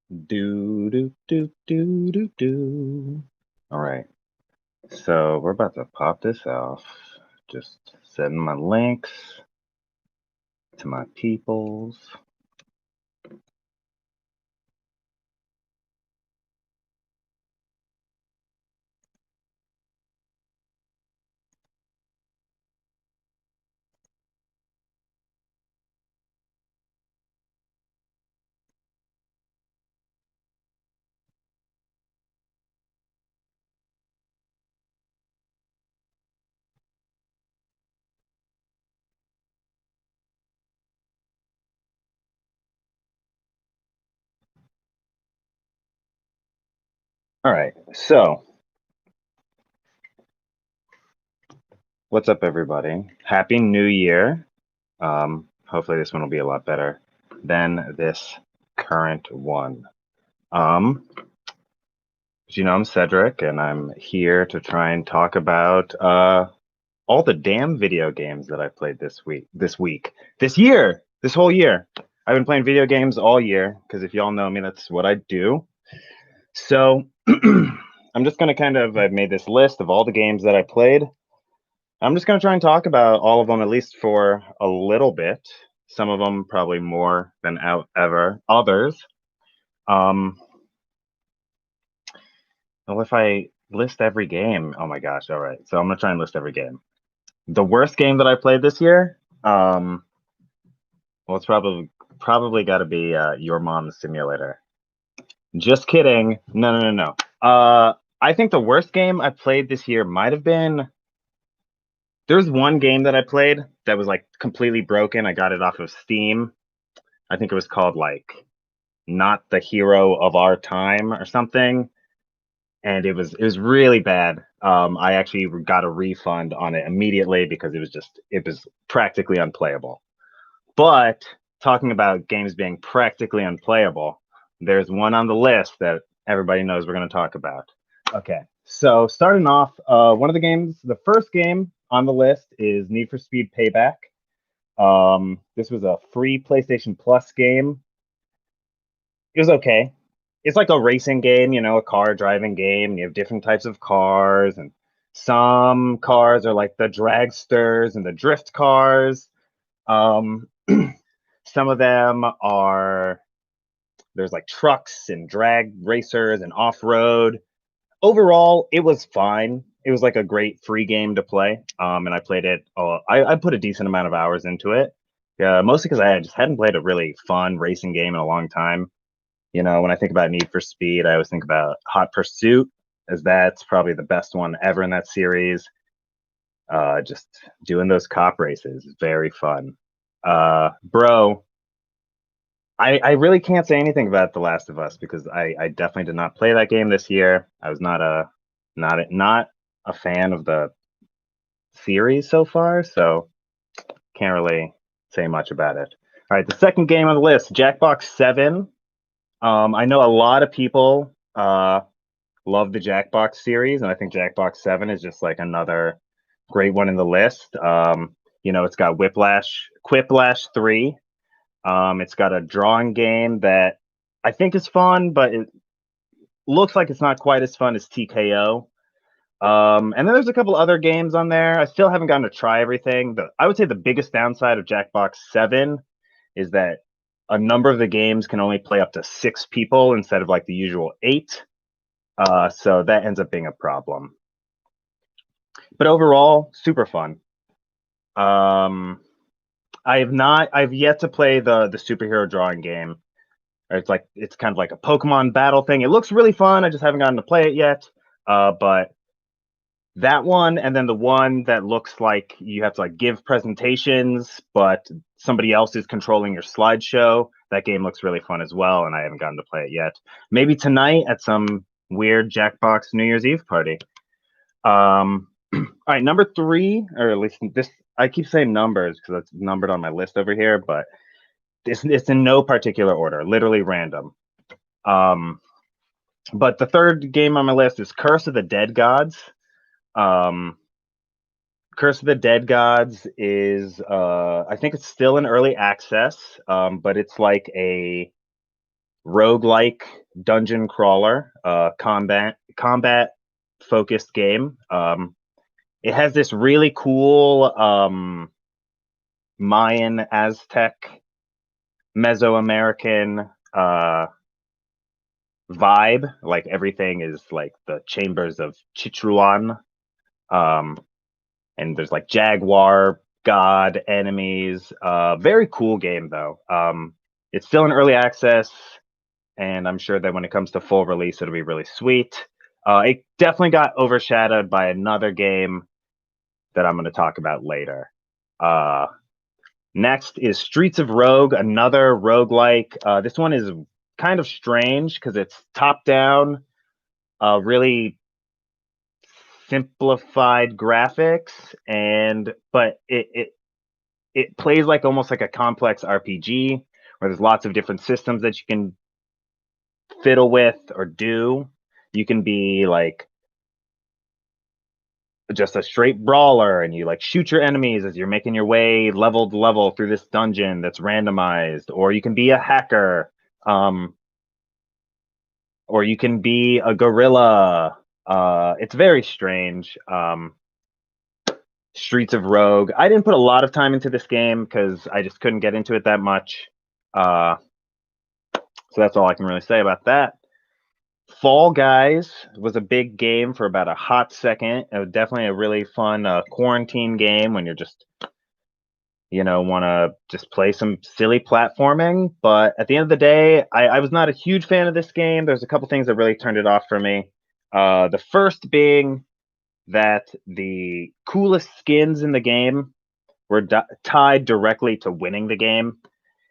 Do do do do do do. All right, so we're about to pop this off. Just setting my links to my peoples. All right, so what's up, everybody? Happy New Year. Hopefully this one will be a lot better than this current one. As you know, I'm Cedric, and I'm here to try and talk about all the damn video games that I played this year, this whole year. I've been playing video games all year because if y'all know me, that's what I do. So I'm just going to I've made this list of all the games that I played. I'm just going to try and talk about all of them, at least for a little bit. Some of them probably more than ever others. Well, if I list every game, oh my gosh, all right. So I'm going to try and list every game. The worst game that I played this year, well, it's probably got to be Your Mom's Simulator. Just kidding. No, no, no, no. I think the worst game I played this year might have been. There's one game that I played that was like completely broken. I got it off of Steam. I think it was called like Not the Hero of Our Time or something, and it was really bad. I actually got a refund on it immediately because it was practically unplayable. But talking about games being practically unplayable, there's one on the list that everybody knows we're going to talk about. Okay, so starting off, the first game on the list is Need for Speed Payback. This was a free PlayStation Plus game. It was okay. It's like a racing game, a car driving game. You have different types of cars, and some cars are like the dragsters and the drift cars. Um, some of them are there's like trucks and drag racers and off road. Overall, it was fine. It was like a great free game to play. And I played it. I put a decent amount of hours into it. Yeah, mostly because I just hadn't played a really fun racing game in a long time. When I think about Need for Speed, I always think about Hot Pursuit, as that's probably the best one ever in that series. Just doing those cop races is very fun. Bro, I really can't say anything about The Last of Us because I definitely did not play that game this year. I was not a fan of the series so far, so can't really say much about it. All right, the second game on the list, Jackbox 7. I know a lot of people love the Jackbox series, and I think Jackbox 7 is just like another great one in the list. It's got Quiplash 3. It's got a drawing game that I think is fun, but it looks like it's not quite as fun as TKO. And then there's a couple other games on there. I still haven't gotten to try everything. I would say the biggest downside of Jackbox 7 is that a number of the games can only play up to 6 people instead of like the usual 8. So that ends up being a problem. But overall, super fun. I've yet to play the superhero drawing game. It's kind of like a Pokemon battle thing. It looks really fun. I just haven't gotten to play it yet. But that one, and then the one that looks like you have to like give presentations, but somebody else is controlling your slideshow. That game looks really fun as well, and I haven't gotten to play it yet. Maybe tonight at some weird Jackbox New Year's Eve party. All right, number 3, or at least this. I keep saying numbers because it's numbered on my list over here, but it's in no particular order, literally random. But the third game on my list is Curse of the Dead Gods. Um, Curse of the Dead Gods is I think it's still in early access, but it's like a roguelike dungeon crawler, combat focused game. It has this really cool Mayan, Aztec, Mesoamerican vibe. Like everything is like the chambers of Chitruan. And there's like jaguar god enemies. Very cool game though. It's still in early access, and I'm sure that when it comes to full release, it'll be really sweet. It definitely got overshadowed by another game that I'm going to talk about later. Next is Streets of Rogue, another roguelike. This one is kind of strange because it's top down, really simplified graphics, but it plays like almost like a complex RPG where there's lots of different systems that you can fiddle with or do. You can be like just a straight brawler and you like shoot your enemies as you're making your way level to level through this dungeon that's randomized, or you can be a hacker, or you can be a gorilla. It's very strange. Streets of Rogue. I didn't put a lot of time into this game because I just couldn't get into it that much. So that's all I can really say about that. Fall Guys was a big game for about a hot second. It was definitely a really fun quarantine game when you're just, want to just play some silly platforming. But at the end of the day, I was not a huge fan of this game. There's a couple things that really turned it off for me. The first being that the coolest skins in the game were tied directly to winning the game.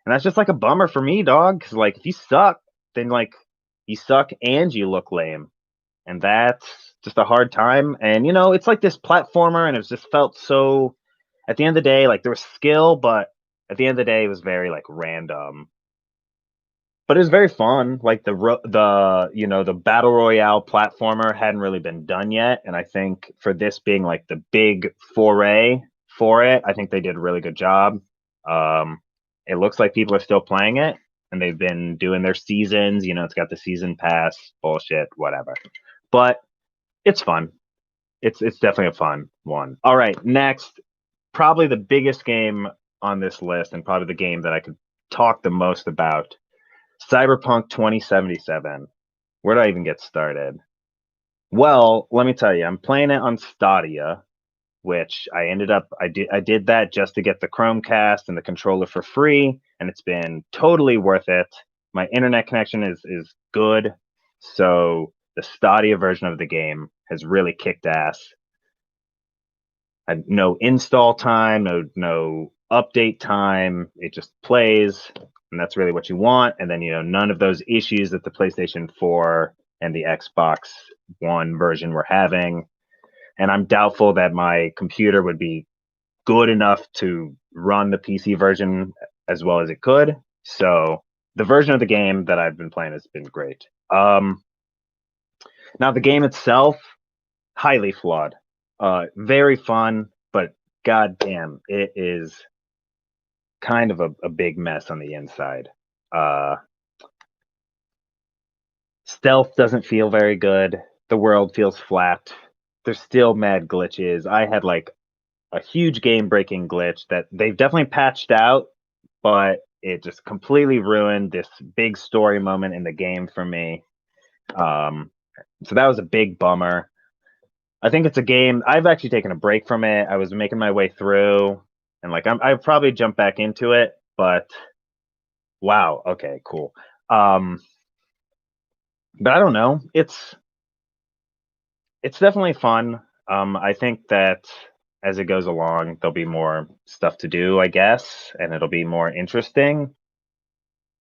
And that's just like a bummer for me, dog. Because like if you suck, then like you suck and you look lame, and that's just a hard time. And it's like this platformer, and it just felt so. At the end of the day, like there was skill, but at the end of the day, it was very like random. But it was very fun. Like the battle royale platformer hadn't really been done yet, and I think for this being like the big foray for it, I think they did a really good job. It looks like people are still playing it, and they've been doing their seasons. It's got the season pass bullshit, whatever. But it's fun. It's definitely a fun one. All right, next, probably the biggest game on this list, and probably the game that I could talk the most about. Cyberpunk 2077. Where do I even get started? Well, let me tell you, I'm playing it on Stadia, which I did that just to get the Chromecast and the controller for free, and it's been totally worth it. My internet connection is good, so the Stadia version of the game has really kicked ass. No install time, no update time. It just plays, and that's really what you want. And then none of those issues that the PlayStation 4 and the Xbox One version were having. And I'm doubtful that my computer would be good enough to run the PC version as well as it could. So the version of the game that I've been playing has been great. Now the game itself, highly flawed. Very fun, but goddamn, it is kind of a big mess on the inside. Stealth doesn't feel very good. The world feels flat. There's still mad glitches. I had like a huge game-breaking glitch that they've definitely patched out, but it just completely ruined this big story moment in the game for me. So that was a big bummer. I think it's a game. I've actually taken a break from it. I was making my way through, and like I've probably jumped back into it, but wow, okay, cool. But I don't know. It's definitely fun. I think that as it goes along, there'll be more stuff to do, I guess, and it'll be more interesting.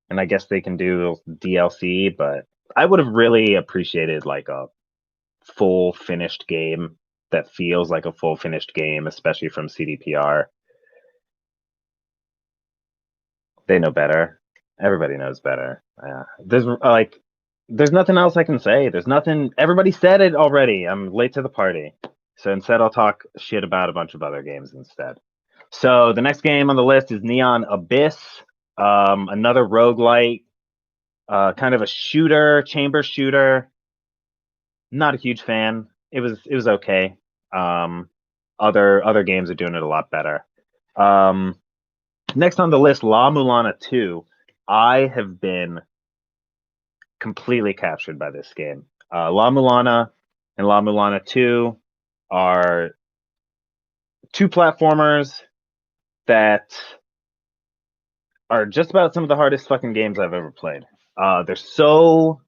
And I guess they can do DLC, but I would have really appreciated like a full finished game that feels like a full finished game, especially from CDPR. They know better. Everybody knows better. Yeah. There's nothing else I can say. There's nothing. Everybody said it already. I'm late to the party. So instead, I'll talk shit about a bunch of other games instead. So the next game on the list is Neon Abyss, another roguelite. Kind of a shooter, chamber shooter. Not a huge fan. It was okay. Other games are doing it a lot better. Next on the list, La Mulana 2. I have been completely captured by this game. La Mulana and La Mulana 2 are two platformers that are just about some of the hardest fucking games I've ever played. They're so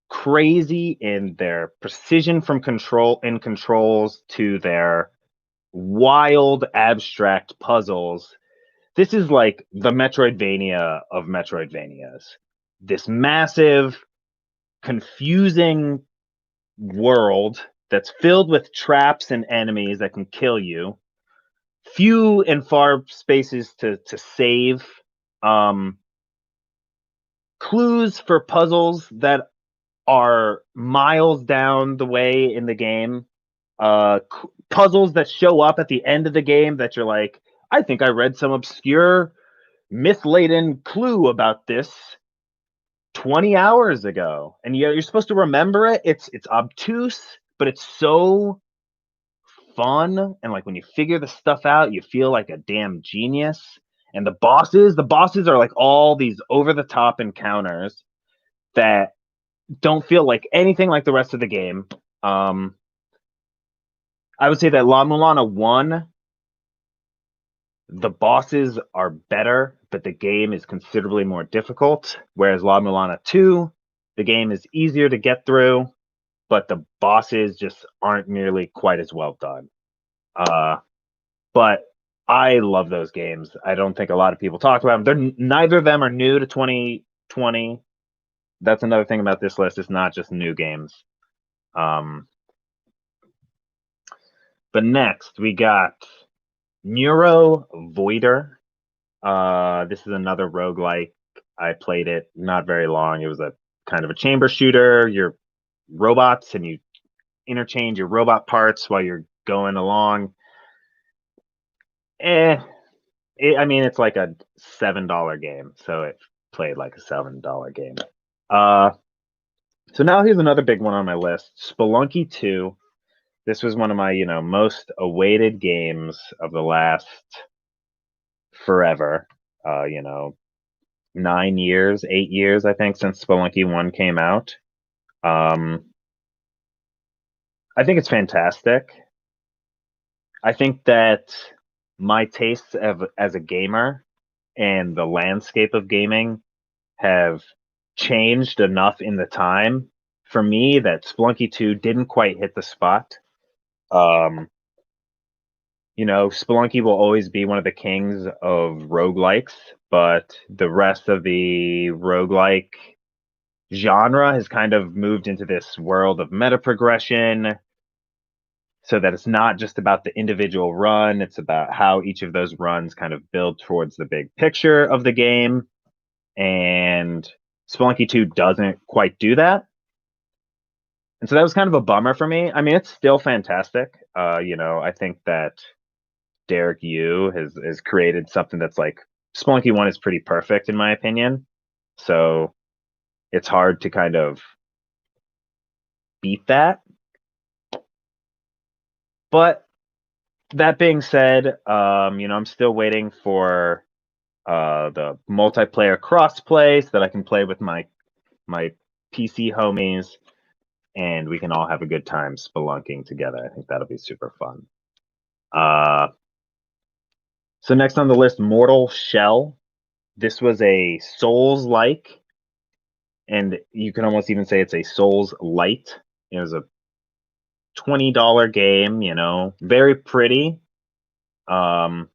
crazy in their precision from controls to their wild abstract puzzles. This is like the Metroidvania of Metroidvanias. This massive, confusing world that's filled with traps and enemies that can kill you. Few and far spaces to save. Clues for puzzles that are miles down the way in the game. Puzzles that show up at the end of the game that you're like, I think I read some obscure myth-laden clue about this 20 hours ago, and you're supposed to remember it. It's obtuse, but it's so fun, and like when you figure the stuff out, you feel like a damn genius. And the bosses are like all these over-the-top encounters that don't feel like anything like the rest of the game. I would say that La Mulana 1, the bosses are better, but the game is considerably more difficult. Whereas La Mulana 2, the game is easier to get through, but the bosses just aren't nearly quite as well done. But I love those games. I don't think a lot of people talk about them. Neither of them are new to 2020. That's another thing about this list. It's not just new games. But next we got Neuro Voider. This is another roguelike. I played it not very long. It was a kind of a chamber shooter. You're robots and you interchange your robot parts while you're going along. I mean, it's like a $7 game, so it played like a $7 game. So now here's another big one on my list, Spelunky 2. This was one of my, most awaited games of the last forever. 9 years, 8 years, I think, since Spelunky 1 came out. I think it's fantastic. I think that my tastes as a gamer and the landscape of gaming have changed enough in the time for me that Spelunky 2 didn't quite hit the spot. Spelunky will always be one of the kings of roguelikes, but the rest of the roguelike genre has kind of moved into this world of meta progression, so that it's not just about the individual run, it's about how each of those runs kind of build towards the big picture of the game. And Spelunky 2 doesn't quite do that. And so that was kind of a bummer for me. I mean, it's still fantastic. I think that Derek Yu has created something that's like, Spelunky 1 is pretty perfect in my opinion. So it's hard to kind of beat that. But that being said, I'm still waiting for the multiplayer crossplay so that I can play with my PC homies and we can all have a good time spelunking together. I think that'll be super fun. So next on the list, Mortal Shell. This was a Souls-like, and you can almost even say it's a Souls-light. It was a $20 game, very pretty, but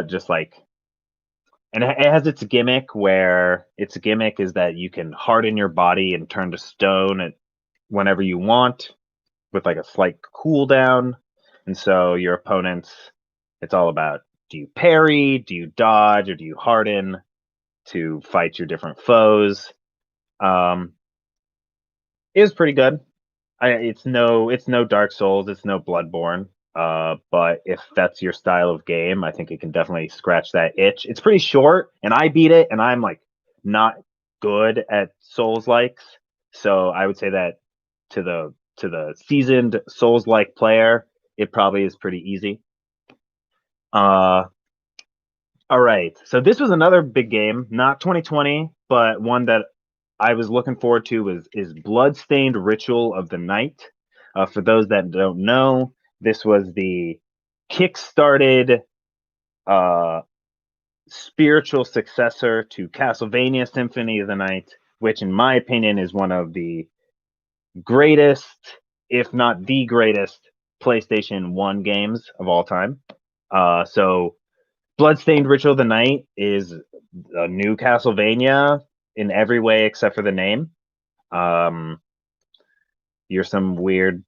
just like, and it has its gimmick where its gimmick is that you can harden your body and turn to stone whenever you want with like a slight cooldown. And so your opponents, it's all about, do you parry, do you dodge, or do you harden to fight your different foes? It was pretty good. It's no Dark Souls, it's no Bloodborne. But if that's your style of game, I think it can definitely scratch that itch. It's pretty short, and I beat it, and I'm like not good at Souls-likes. So I would say that to the seasoned Souls-like player, it probably is pretty easy. All right. So this was another big game, not 2020, but one that I was looking forward to is Bloodstained Ritual of the Night. For those that don't know, this was the kick-started spiritual successor to Castlevania Symphony of the Night, which in my opinion is one of the greatest, if not the greatest, PlayStation 1 games of all time. So Bloodstained Ritual of the Night is a new Castlevania in every way except for the name. You're some weird.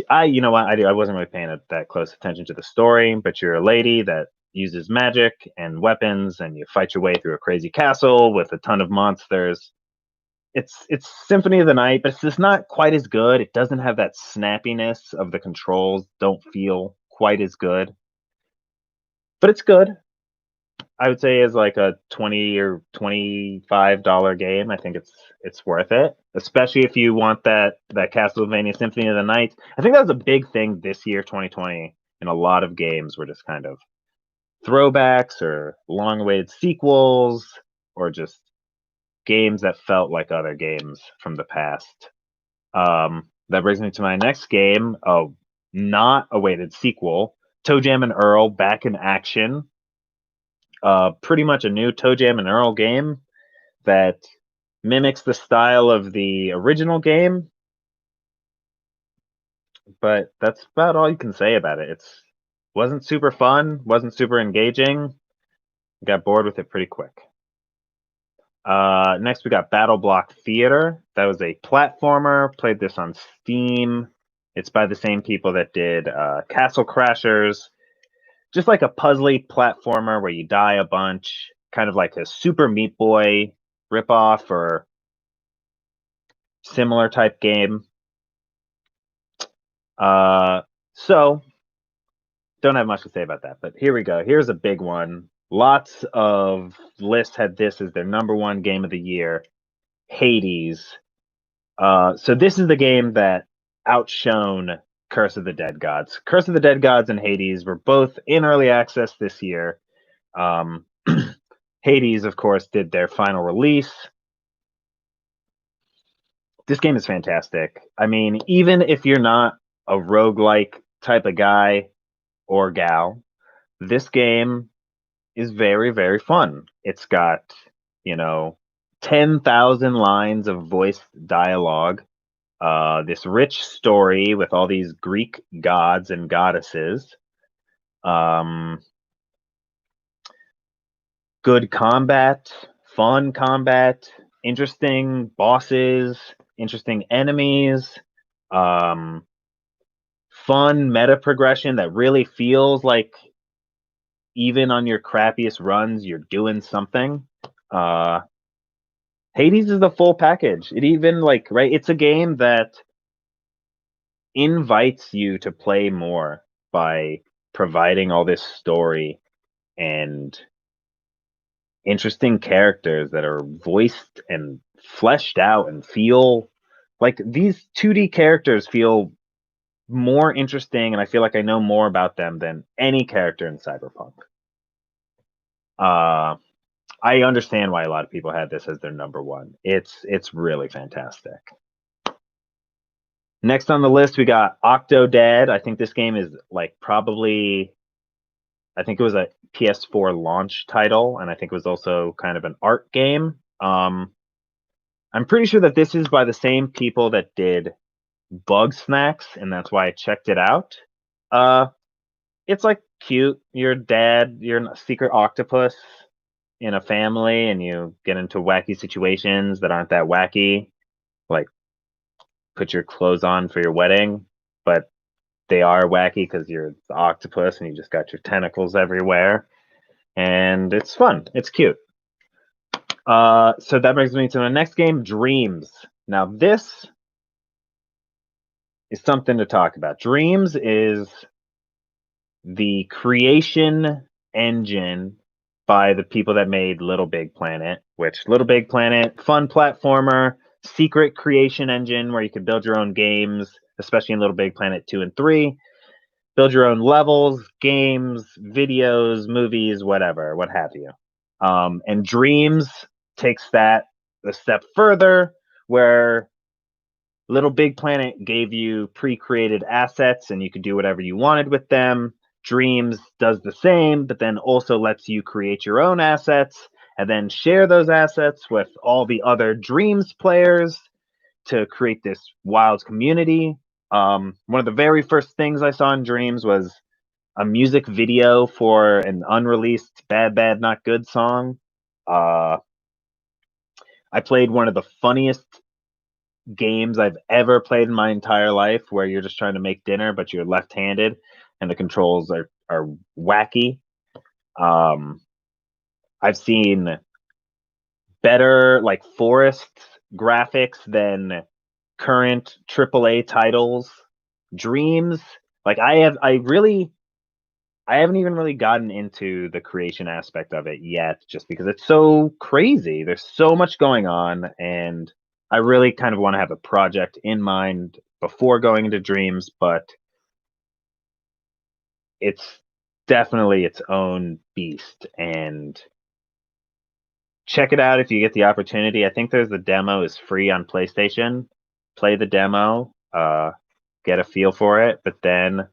You know what? I wasn't really paying that close attention to the story, but you're a lady that uses magic and weapons, and you fight your way through a crazy castle with a ton of monsters. It's Symphony of the Night, but it's just not quite as good. It doesn't have that snappiness of the controls. Don't feel quite as good, but it's good. I would say is like a $20 or $25 game. I think it's worth it, especially if you want that Castlevania Symphony of the Night. I think that was a big thing this year, 2020, and a lot of games were just kind of throwbacks or long-awaited sequels or just games that felt like other games from the past. That brings me to my next game, a not awaited sequel, ToeJam and Earl Back in Action. Pretty much a new ToeJam and Earl game that mimics the style of the original game, but that's about all you can say about it. It's wasn't super fun, wasn't super engaging. Got bored with it pretty quick. Next, we got Battle Block Theater. That was a platformer. Played this on Steam. It's by the same people that did Castle Crashers. Just like a puzzly platformer where you die a bunch, kind of like a Super Meat Boy ripoff or similar type game. So don't have much to say about that, but here we go. Here's a big one. Lots of lists had this as their number one game of the year, Hades. So this is the game that outshone Curse of the Dead Gods. Curse of the Dead Gods and Hades were both in early access this year. Hades, of course, did their final release. This game is fantastic. I mean, even if you're not a roguelike type of guy or gal, this game is very, very fun. It's got, 10,000 lines of voiced dialogue, this rich story with all these Greek gods and goddesses, good combat, fun combat, interesting bosses, interesting enemies, fun meta progression that really feels like even on your crappiest runs, you're doing something. Hades is the full package. It even right, it's a game that invites you to play more by providing all this story and interesting characters that are voiced and fleshed out and feel like these 2D characters feel more interesting, and I feel like I know more about them than any character in Cyberpunk. I understand why a lot of people had this as their number one. It's really fantastic. Next on the list, we got Octodad. I think this game is I think it was a PS4 launch title, and I think it was also kind of an art game. I'm pretty sure that this is by the same people that did Bugsnax, and that's why I checked it out. It's cute. You're a secret octopus in a family, and you get into wacky situations that aren't that wacky, like put your clothes on for your wedding, but they are wacky because you're the octopus and you just got your tentacles everywhere, and it's fun. It's cute. So that brings me to the next game, Dreams. Now this is something to talk about. Dreams is the creation engine by the people that made Little Big Planet, which Little Big Planet, fun platformer, secret creation engine where you could build your own games, especially in Little Big Planet 2 and 3. Build your own levels, games, videos, movies, whatever, what have you. And Dreams takes that a step further, where Little Big Planet gave you pre-created assets and you could do whatever you wanted with them. Dreams does the same, but then also lets you create your own assets and then share those assets with all the other Dreams players to create this wild community. One of the very first things I saw in Dreams was a music video for an unreleased Bad Bad Not Good song. I played one of the funniest games I've ever played in my entire life, where you're just trying to make dinner, but you're left-handed and the controls are wacky. I've seen better like forest graphics than current AAA titles. Dreams, like I haven't even really gotten into the creation aspect of it yet, just because it's so crazy. There's so much going on, and I really kind of want to have a project in mind before going into Dreams, but it's definitely its own beast. And check it out if you get the opportunity. I think there's the demo is free on PlayStation. Play the demo, get a feel for it, but then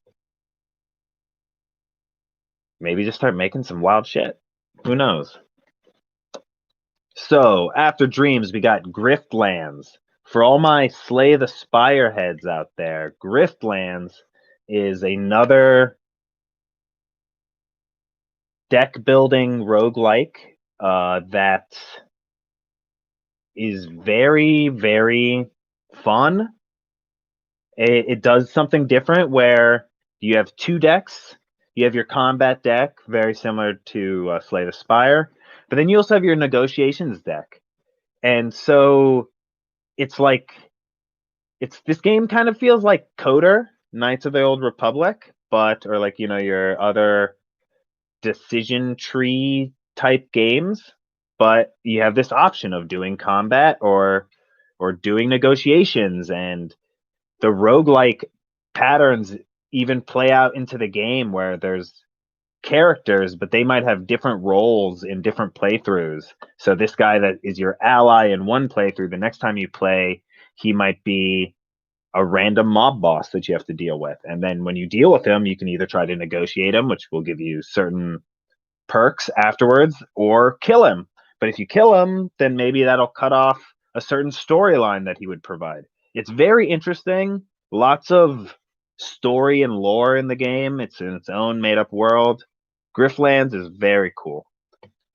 maybe just start making some wild shit. Who knows? So after Dreams, we got Griftlands. For all my Slay the Spire heads out there, Griftlands is another deck building roguelike that is very, very fun. It does something different where you have two decks. You have your combat deck, very similar to Slay the Spire, but then you also have your negotiations deck. And so it's like this game kind of feels like Coder, Knights of the Old Republic, but or like your other decision tree type games, but you have this option of doing combat or doing negotiations, and the roguelike patterns even play out into the game where there's characters, but they might have different roles in different playthroughs. So this guy that is your ally in one playthrough, the next time you play, he might be a random mob boss that you have to deal with. And then when you deal with him, you can either try to negotiate him, which will give you certain perks afterwards, or kill him. But if you kill him, then maybe that'll cut off a certain storyline that he would provide. It's very interesting. Lots of story and lore in the game. It's in its own made-up world. Griftlands is very cool.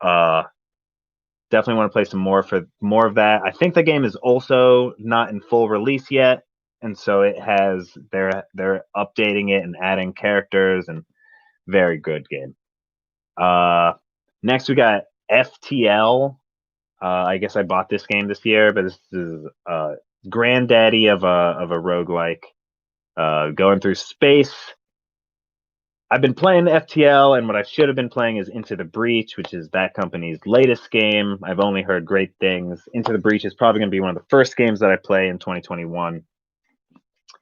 Definitely want to play some more of that. I think the game is also not in full release yet, and so it has they're updating it and adding characters, and very good game. Next we got FTL. I guess I bought this game this year, but this is granddaddy of a roguelike. Going through space. I've been playing FTL, and what I should have been playing is Into the Breach, which is that company's latest game. I've only heard great things. Into the Breach is probably going to be one of the first games that I play in 2021.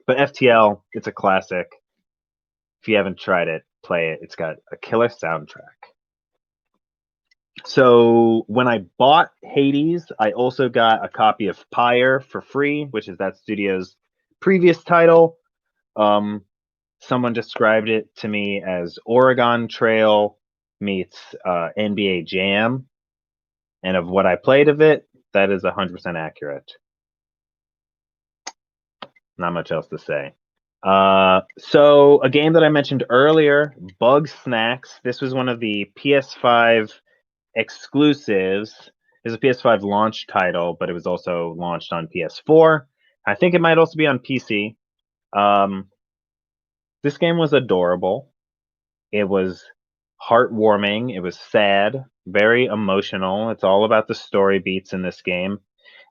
But FTL, it's a classic. If you haven't tried it, play it. It's got a killer soundtrack. So when I bought Hades, I also got a copy of Pyre for free, which is that studio's previous title. Someone described it to me as Oregon Trail meets NBA Jam. And of what I played of it, that is 100% accurate. Not much else to say. So a game that I mentioned earlier, Bugsnax. This was one of the PS5 exclusives. It's a PS5 launch title, but it was also launched on PS4. I think it might also be on PC. This game was adorable. It was heartwarming. It was sad, very emotional. It's all about the story beats in this game.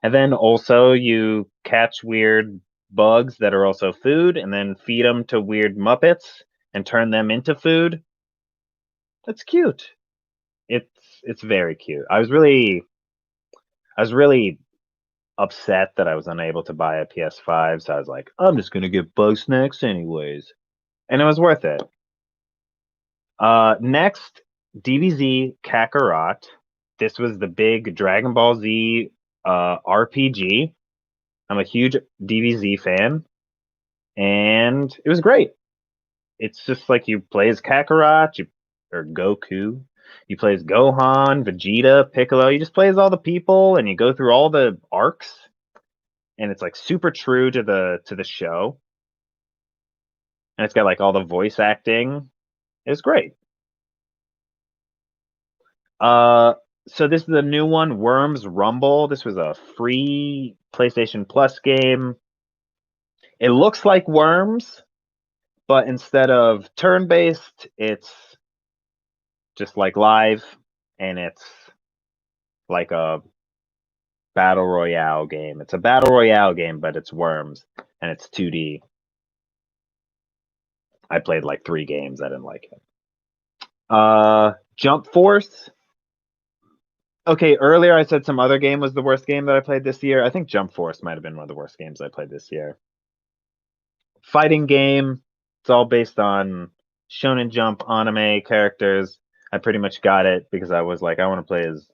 And then also you catch weird bugs that are also food and then feed them to weird Muppets and turn them into food. That's cute. It's it's very cute. I was really upset that I was unable to buy a PS5, so I was like, I'm just gonna get Bugsnax anyways, and it was worth it. Next, DBZ Kakarot. This was the big Dragon Ball Z RPG. I'm a huge DBZ fan, and it was great. It's just like you play as Kakarot, or Goku. You play as Gohan, Vegeta, Piccolo. You just play as all the people, and you go through all the arcs, and it's like super true to the show. And it's got like all the voice acting. It's great. So this is a new one, Worms Rumble. This was a free PlayStation Plus game. It looks like Worms, but instead of turn-based, it's just like live, and it's like a battle royale game. It's a battle royale game, but it's Worms, and it's 2D. I played like 3 games. I didn't like it. Jump Force. Okay, earlier I said some other game was the worst game that I played this year. I think Jump Force might have been one of the worst games I played this year. Fighting game. It's all based on Shonen Jump anime characters. I pretty much got it because I was like, I want to play as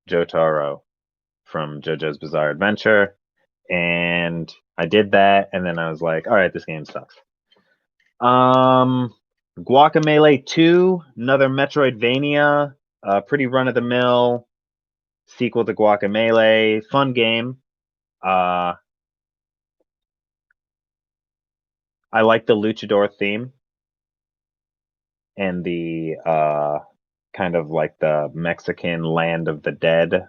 Jotaro from JoJo's Bizarre Adventure. And I did that, and then I was like, all right, this game sucks. Guacamelee 2, another Metroidvania, pretty run-of-the-mill sequel to Guacamelee. Fun game. I like the luchador theme and the kind of like the Mexican Land of the Dead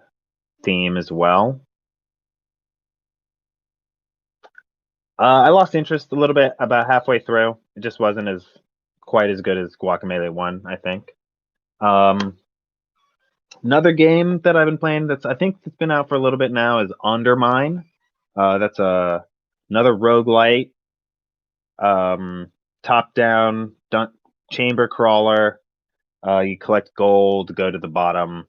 theme as well. I lost interest a little bit about halfway through. It just wasn't quite as good as Guacamelee 1, I think. Another game that I've been playing I think it's been out for a little bit now is Undermine. That's another roguelite, top-down chamber crawler. You collect gold, go to the bottom.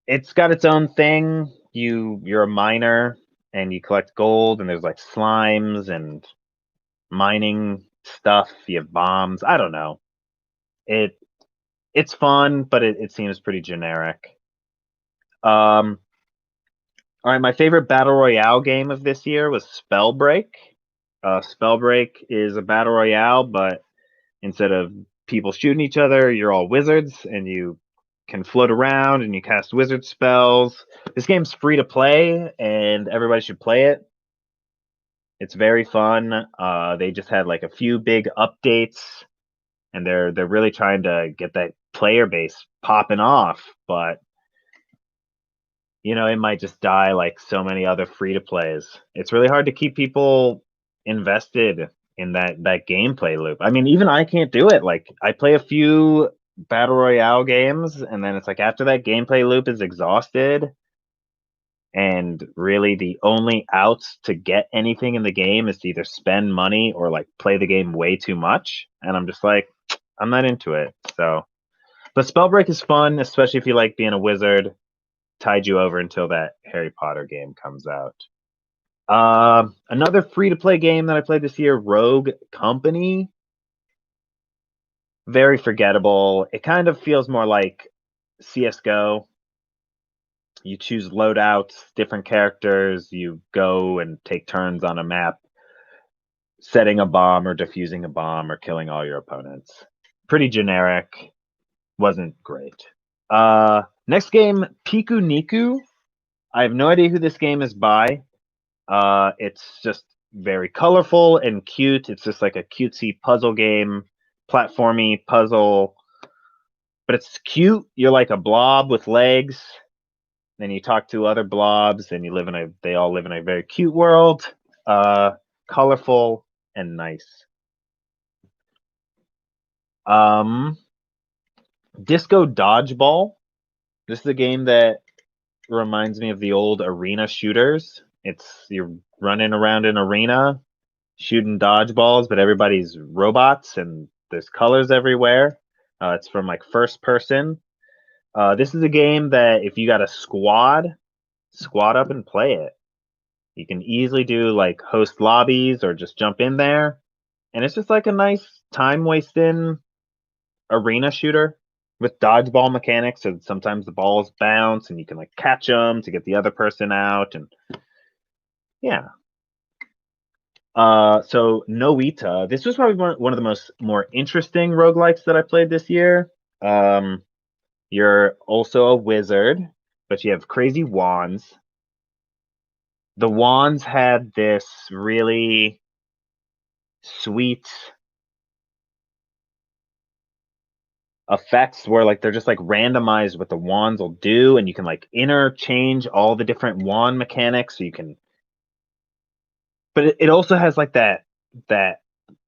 It's got its own thing. You're a miner, and you collect gold, and there's like slimes and mining stuff. You have bombs. I don't know. It's fun, but it seems pretty generic. All right, my favorite battle royale game of this year was Spellbreak. Spellbreak is a battle royale, but instead of people shooting each other, you're all wizards, and you can float around and you cast wizard spells. This game's free to play, and everybody should play it. It's very fun. They just had like a few big updates, and they're really trying to get that player base popping off, but it might just die like so many other free to plays. It's really hard to keep people invested in that gameplay loop. I mean, even I can't do it. Like, I play a few battle royale games, and then it's like after that gameplay loop is exhausted, and really the only outs to get anything in the game is to either spend money or like play the game way too much, and I'm just like, I'm not into it. So, but Spellbreak is fun, especially if you like being a wizard. Tide you over until that Harry Potter game comes out. Another free-to-play game that I played this year, Rogue Company. Very forgettable. It kind of feels more like CSGO. You choose loadouts, different characters. You go and take turns on a map, setting a bomb or defusing a bomb or killing all your opponents. Pretty generic. Wasn't great. Next game, Piku Niku. I have no idea who this game is by. It's just very colorful and cute. It's just like a cutesy puzzle game, platformy puzzle, but it's cute. You're like a blob with legs. Then you talk to other blobs, and they all live in a very cute world. Colorful and nice. Disco Dodgeball. This is a game that reminds me of the old arena shooters. You're running around an arena shooting dodgeballs, but everybody's robots and there's colors everywhere. It's from like first person. This is a game that if you got a squad up and play it. You can easily do like host lobbies or just jump in there, and it's just like a nice time wasting arena shooter with dodgeball mechanics. So sometimes the balls bounce and you can like catch them to get the other person out, and yeah. So Noita, this was probably one of the more interesting roguelikes that I played this year. Um, you're also a wizard, but you have crazy wands. The wands had this really sweet effects where like they're just like randomized what the wands will do, and you can like interchange all the different wand mechanics, so you can, but it also has like that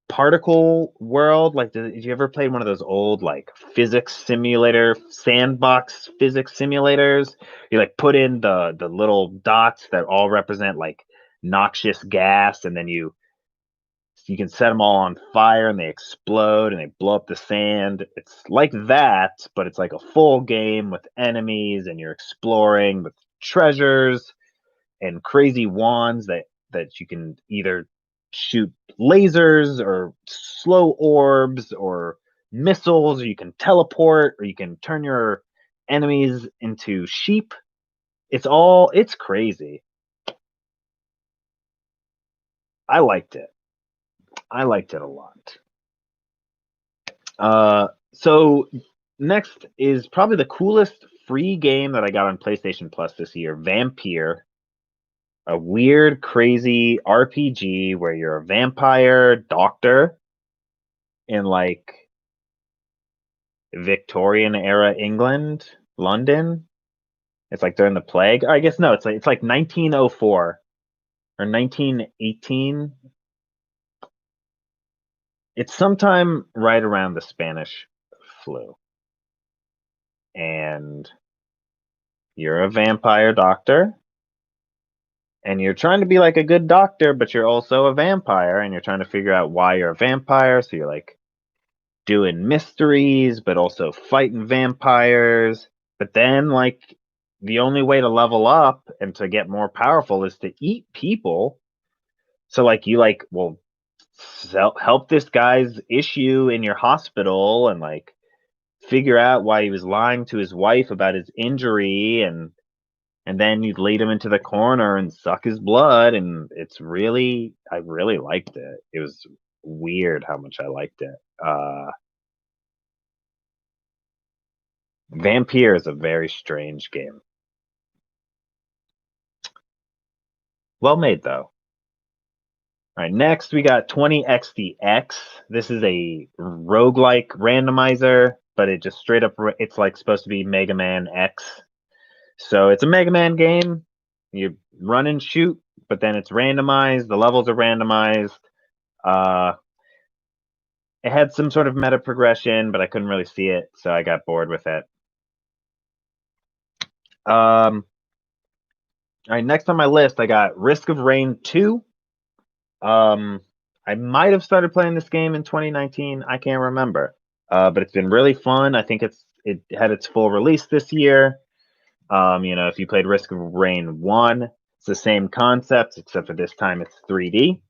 particle world. Like, did you ever play one of those old like physics simulator sandbox physics simulators? You like put in the little dots that all represent like noxious gas, and then you can set them all on fire and they explode and they blow up the sand. It's like that, but it's like a full game with enemies, and you're exploring with treasures and crazy wands that you can either shoot lasers or slow orbs or missiles, or you can teleport, or you can turn your enemies into sheep. It's crazy. I liked it. I liked it a lot. So next is probably the coolest free game that I got on PlayStation Plus this year, Vampire, a weird, crazy RPG where you're a vampire doctor in like Victorian era England, London. It's like during the plague. I guess no, it's like 1904 or 1918. It's sometime right around the Spanish flu. And you're a vampire doctor, and you're trying to be like a good doctor, but you're also a vampire, and you're trying to figure out why you're a vampire. So you're like doing mysteries, but also fighting vampires. But then, like, the only way to level up and to get more powerful is to eat people. So, like, you like will help this guy's issue in your hospital, and like figure out why he was lying to his wife about his injury, and then you'd lead him into the corner and suck his blood, and I really liked it. It was weird how much I liked it. Vampire is a very strange game. Well made though. All right, next we got 20XDX. This is a roguelike randomizer, but it just straight up it's like supposed to be Mega Man X. So it's a Mega Man game. You run and shoot, but then it's randomized. The levels are randomized. Uh, it had some sort of meta progression, but I couldn't really see it, so I got bored with it. All right, next on my list, I got Risk of Rain 2. I might have started playing this game in 2019. I can't remember. But it's been really fun. I think it had its full release this year. If you played Risk of Rain 1, it's the same concept, except for this time it's 3D.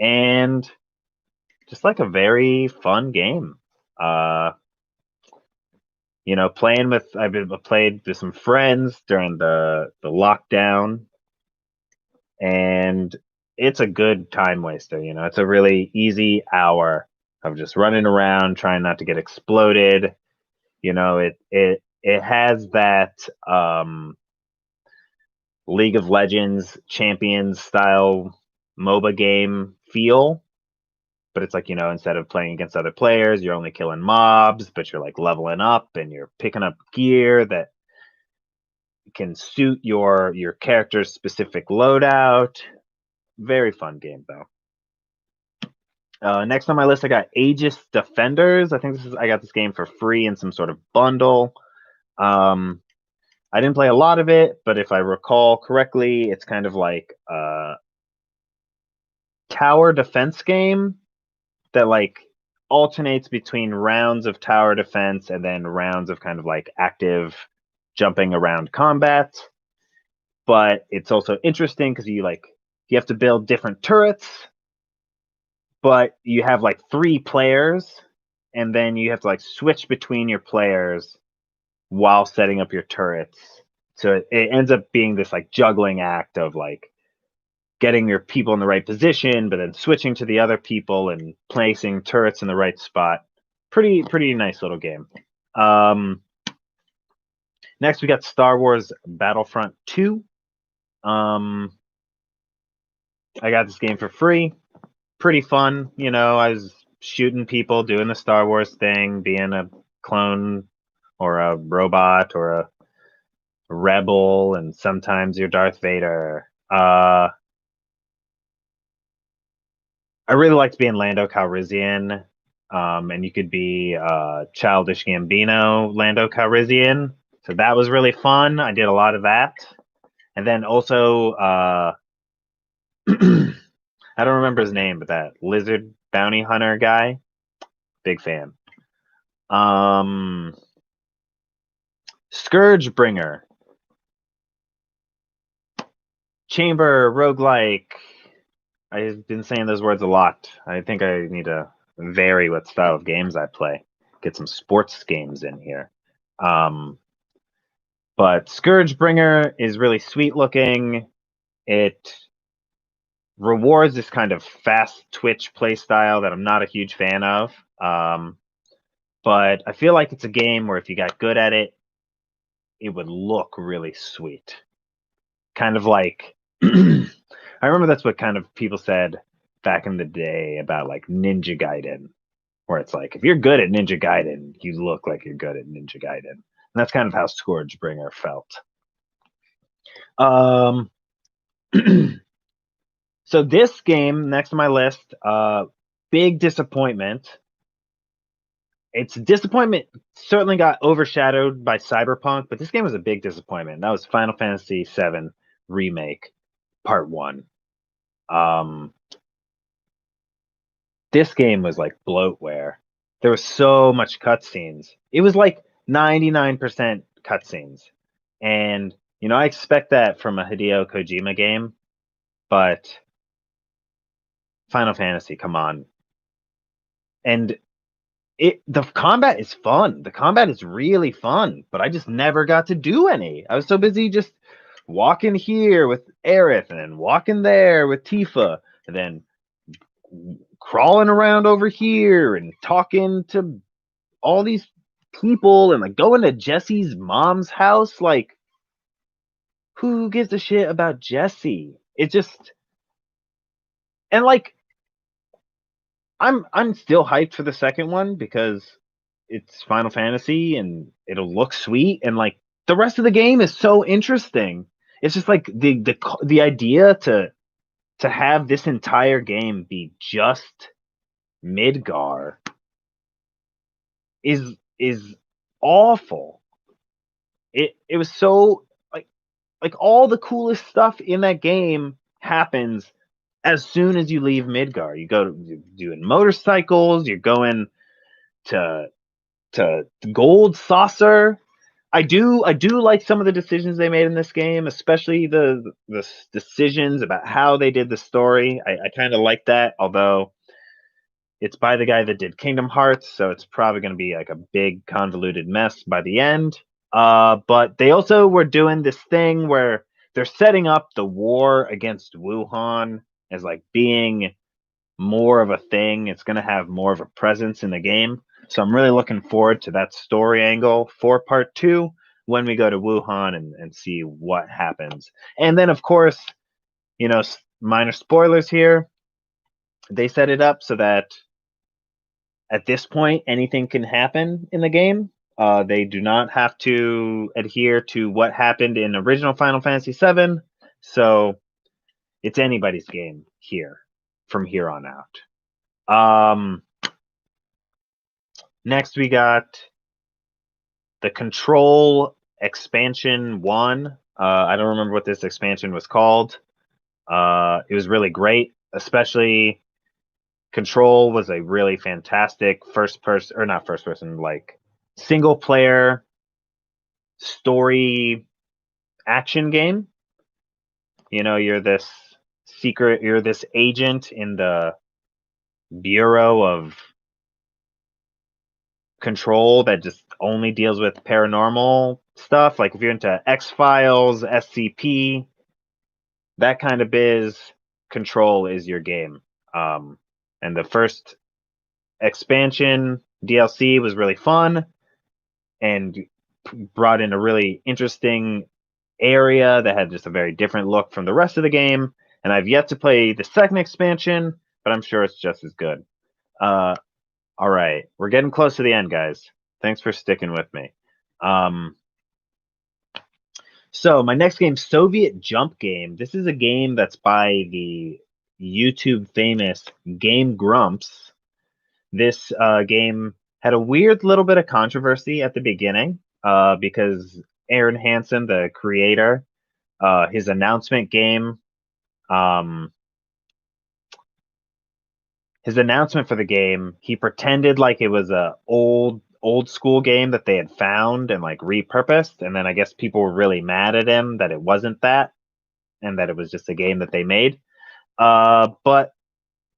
And just like a very fun game. I've played with some friends during the lockdown, and it's a good time waster. It's a really easy hour of just running around trying not to get exploded. It has that League of Legends Champions style MOBA game feel, but it's like, instead of playing against other players, you're only killing mobs, but you're like leveling up and you're picking up gear that can suit your character's specific loadout. Very fun game though. Next on my list, I got Aegis Defenders. I got this game for free in some sort of bundle. I didn't play a lot of it, but if I recall correctly, it's kind of like a tower defense game that like alternates between rounds of tower defense and then rounds of kind of like active jumping around combat. But it's also interesting because you have to build different turrets, but you have like 3 players, and then you have to like switch between your players while setting up your turrets. So it ends up being this like juggling act of like getting your people in the right position, but then switching to the other people and placing turrets in the right spot. Pretty nice little game. Next, we got Star Wars Battlefront 2. I got this game for free. Pretty fun. I was shooting people, doing the Star Wars thing, being a clone or a robot or a rebel, and sometimes you're Darth Vader. I really liked being Lando Calrissian, and you could be Childish Gambino, Lando Calrissian. So that was really fun. I did a lot of that. And then also, I don't remember his name, but that lizard bounty hunter guy, big fan. Scourgebringer, Chamber, roguelike. I've been saying those words a lot. I think I need to vary what style of games I play. Get some sports games in here. But Scourgebringer is really sweet looking. It rewards this kind of fast twitch play style that I'm not a huge fan of. But I feel like it's a game where if you got good at it, it would look really sweet. Kind of like I remember that's what kind of people said back in the day about like Ninja Gaiden, where it's like if you're good at Ninja Gaiden, you look like you're good at Ninja Gaiden. And that's kind of how Scourgebringer felt. So this game next to my list, big disappointment. Its disappointment certainly got overshadowed by Cyberpunk, but this game was a big disappointment. That was Final Fantasy VII Remake Part 1. This game was like bloatware. There was so much cutscenes. It was like 99% cutscenes. And, I expect that from a Hideo Kojima game, but Final Fantasy, come on. And the combat is fun. The combat is really fun, but I just never got to do any. I was so busy just walking here with Aerith and then walking there with Tifa and then crawling around over here and talking to all these people and like going to Jesse's mom's house. Like, who gives a shit about Jesse? It just, and like, I'm still hyped for the second one because it's Final Fantasy and it'll look sweet, and like the rest of the game is so interesting. It's just like the idea to have this entire game be just Midgar is awful. It was so like all the coolest stuff in that game happens as soon as you leave Midgar. You're doing motorcycles, you're going to Gold Saucer. I do like some of the decisions they made in this game, especially the decisions about how they did the story. I kind of like that, although it's by the guy that did Kingdom Hearts, so it's probably going to be like a big convoluted mess by the end. But they also were doing this thing where they're setting up the war against Wuhan as like being more of a thing. It's going to have more of a presence in the game. So I'm really looking forward to that story angle for part 2 when we go to Wuhan and see what happens. And then, of course, minor spoilers here. They set it up so that at this point, anything can happen in the game. They do not have to adhere to what happened in original Final Fantasy VII. So it's anybody's game here from here on out. Next, we got the Control Expansion 1. I don't remember what this expansion was called. It was really great, especially Control was a really fantastic single player story action game. You know, you're this agent in the Bureau of Control that just only deals with paranormal stuff. Like if you're into X-Files, SCP, that kind of biz, Control is your game. And the first expansion DLC was really fun and brought in a really interesting area that had just a very different look from the rest of the game. And I've yet to play the second expansion, but I'm sure it's just as good. All right, we're getting close to the end, guys. Thanks for sticking with me. So my next game, Soviet Jump Game. This is a game that's by the YouTube famous Game Grumps. This game had a weird little bit of controversy at the beginning because Aaron Hansen, the creator, his announcement game, his announcement for the game, he pretended like it was a old school game that they had found and like repurposed, and then I guess people were really mad at him that it wasn't that, and that it was just a game that they made. But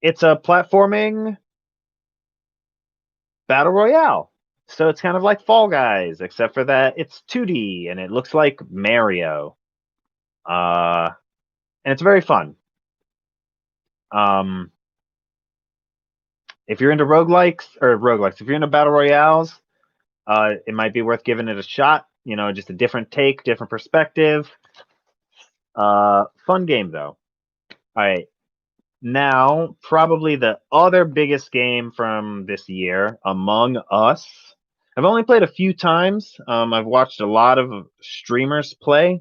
it's a platforming battle royale. So it's kind of like Fall Guys, except for that it's 2D and it looks like Mario. And it's very fun. If you're into roguelikes, if you're into battle royales, it might be worth giving it a shot. You know, just a different take, different perspective. Fun game though. All right. Now, probably the other biggest game from this year, Among Us. I've only played a few times. I've watched a lot of streamers play.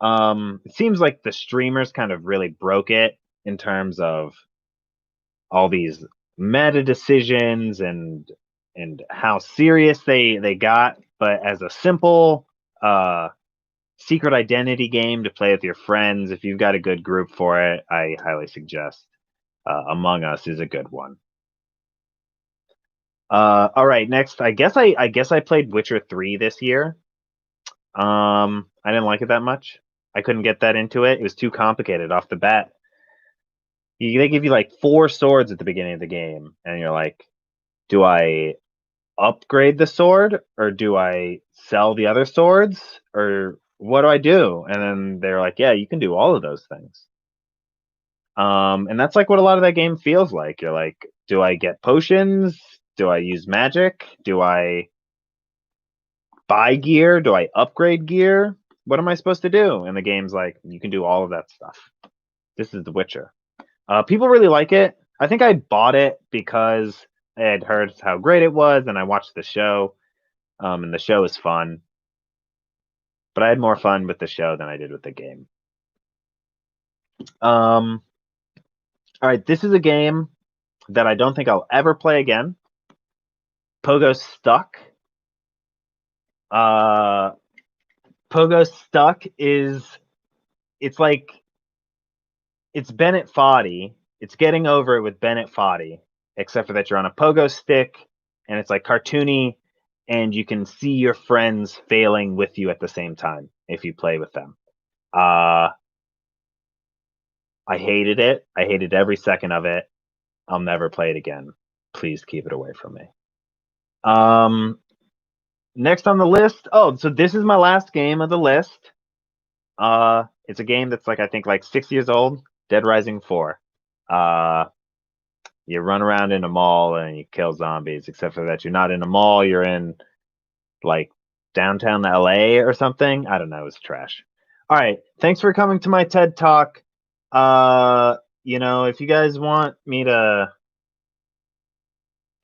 It seems like the streamers kind of really broke it in terms of all these meta decisions and how serious they got. But as a simple secret identity game to play with your friends, if you've got a good group for it, I highly suggest Among Us is a good one. All right, next, I guess I played Witcher 3 this year. I didn't like it that much. I couldn't get that into it. It was too complicated off the bat. They give you like 4 swords at the beginning of the game, and you're like, do I upgrade the sword or do I sell the other swords or what do I do? And then they're like, yeah, you can do all of those things. And that's like what a lot of that game feels like. You're like, do I get potions? Do I use magic? Do I buy gear? Do I upgrade gear? What am I supposed to do? And the game's like, you can do all of that stuff. This is The Witcher. People really like it. I think I bought it because I had heard how great it was, and I watched the show, and the show is fun. But I had more fun with the show than I did with the game. All right, this is a game that I don't think I'll ever play again. Pogo Stuck. Pogo Stuck it's like, it's Bennett Foddy. It's getting over it with Bennett Foddy, except for that you're on a pogo stick and it's like cartoony and you can see your friends failing with you at the same time if you play with them. I hated it. I hated every second of it. I'll never play it again. Please keep it away from me. Next on the list. Oh, so this is my last game of the list. It's a game that's like, I think like 6 years old. Dead Rising 4. You run around in a mall and you kill zombies, except for that you're not in a mall, you're in like downtown LA or something. I don't know, it's trash. All right, thanks for coming to my TED Talk. You know, if you guys want me to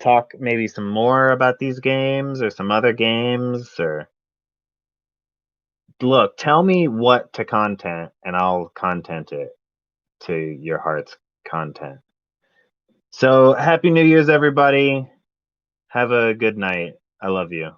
talk maybe some more about these games or some other games, or look, tell me what to content and I'll content it to your heart's content. So happy New Year's, everybody. Have a good night. I love you.